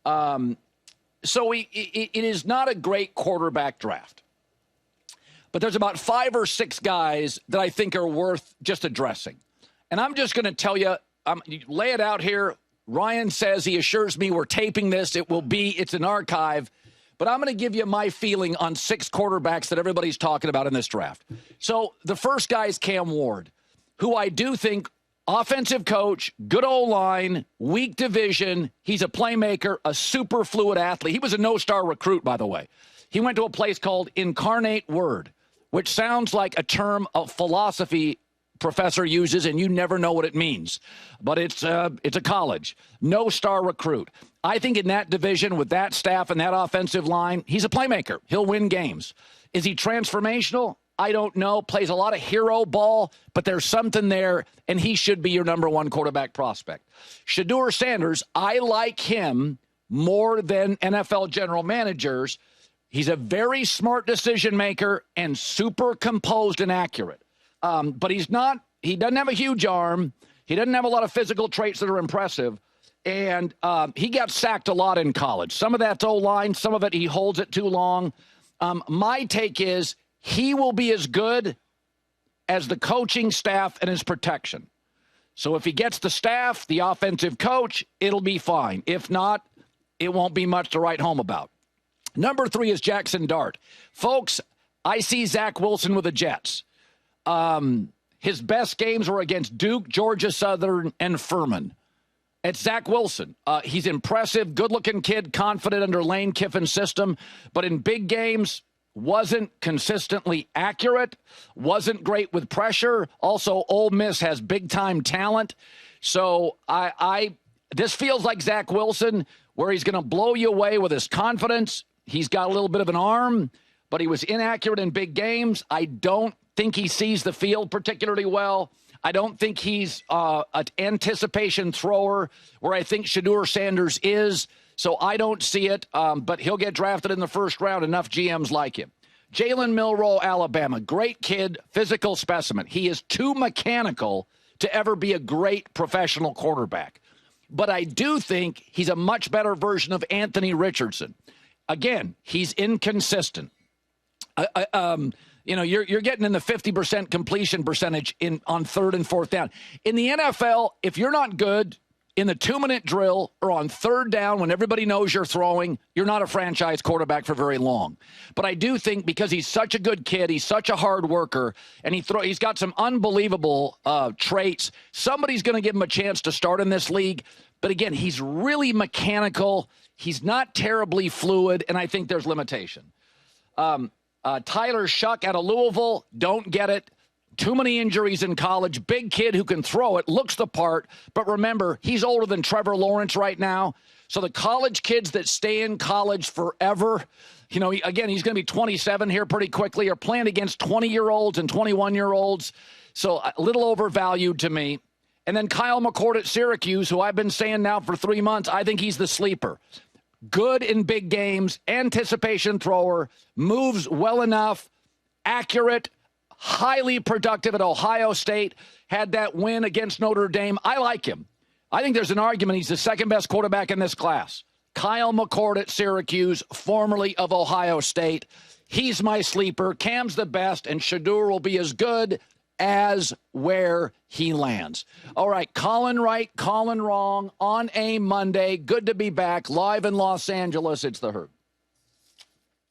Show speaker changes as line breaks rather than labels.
So it is not a great quarterback draft. But there's about 5 or 6 guys that I think are worth just addressing. And I'm just going to tell you, lay it out here. Ryan says, he assures me we're taping this. It's an archive. But I'm going to give you my feeling on 6 quarterbacks that everybody's talking about in this draft. So the first guy is Cam Ward, who I do think offensive coach, good O-line, weak division. He's a playmaker, a super fluid athlete. He was a no-star recruit, by the way. He went to a place called Incarnate Word, which sounds like a term a philosophy professor uses, and you never know what it means. But it's a college. No-star recruit. I think in that division, with that staff and that offensive line, he's a playmaker. He'll win games. Is he transformational? I don't know. Plays a lot of hero ball, but there's something there, and he should be your number 1 quarterback prospect. Shedeur Sanders, I like him more than NFL general managers. He's a very smart decision maker and super composed and accurate. But he doesn't have a huge arm. He doesn't have a lot of physical traits that are impressive. And he got sacked a lot in college. Some of that's O-line. Some of it he holds it too long. My take is he will be as good as the coaching staff and his protection. So if he gets the staff, the offensive coach, it'll be fine. If not, it won't be much to write home about. Number 3 is Jaxson Dart. Folks, I see Zach Wilson with the Jets. His best games were against Duke, Georgia Southern, and Furman. It's Zach Wilson. He's impressive, good-looking kid, confident under Lane Kiffin's system, but in big games, wasn't consistently accurate, wasn't great with pressure. Also, Ole Miss has big-time talent. So this feels like Zach Wilson, where he's going to blow you away with his confidence. He's got a little bit of an arm, but he was inaccurate in big games. I don't think he sees the field particularly well. I don't think he's an anticipation thrower where I think Shedeur Sanders is. So I don't see it, but he'll get drafted in the first round. Enough GMs like him. Jalen Milroe, Alabama. Great kid, physical specimen. He is too mechanical to ever be a great professional quarterback. But I do think he's a much better version of Anthony Richardson. Again, he's inconsistent. You're getting in the 50% completion percentage on 3rd and 4th down. In the NFL, if you're not good in the 2-minute drill or on 3rd down when everybody knows you're throwing, you're not a franchise quarterback for very long. But I do think because he's such a good kid, he's such a hard worker, and he's got some unbelievable traits, somebody's going to give him a chance to start in this league. But again, he's really mechanical. He's not terribly fluid, and I think there's limitation. Tyler Shuck out of Louisville, don't get it. Too many injuries in college. Big kid who can throw it, looks the part. But remember, he's older than Trevor Lawrence right now. So the college kids that stay in college forever, again, he's going to be 27 here pretty quickly, are playing against 20-year-olds and 21-year-olds. So a little overvalued to me. And then Kyle McCord at Syracuse, who I've been saying now for 3 months, I think he's the sleeper. Good in big games, anticipation thrower, moves well enough, accurate, highly productive at Ohio State, had that win against Notre Dame. I like him. I think there's an argument he's the second best quarterback in this class. Kyle McCord at Syracuse, formerly of Ohio State. He's my sleeper. Cam's the best, and Shedeur will be as good as where he lands. All right, Colin right, Colin wrong on a Monday. Good to be back live in Los Angeles. It's The Herd.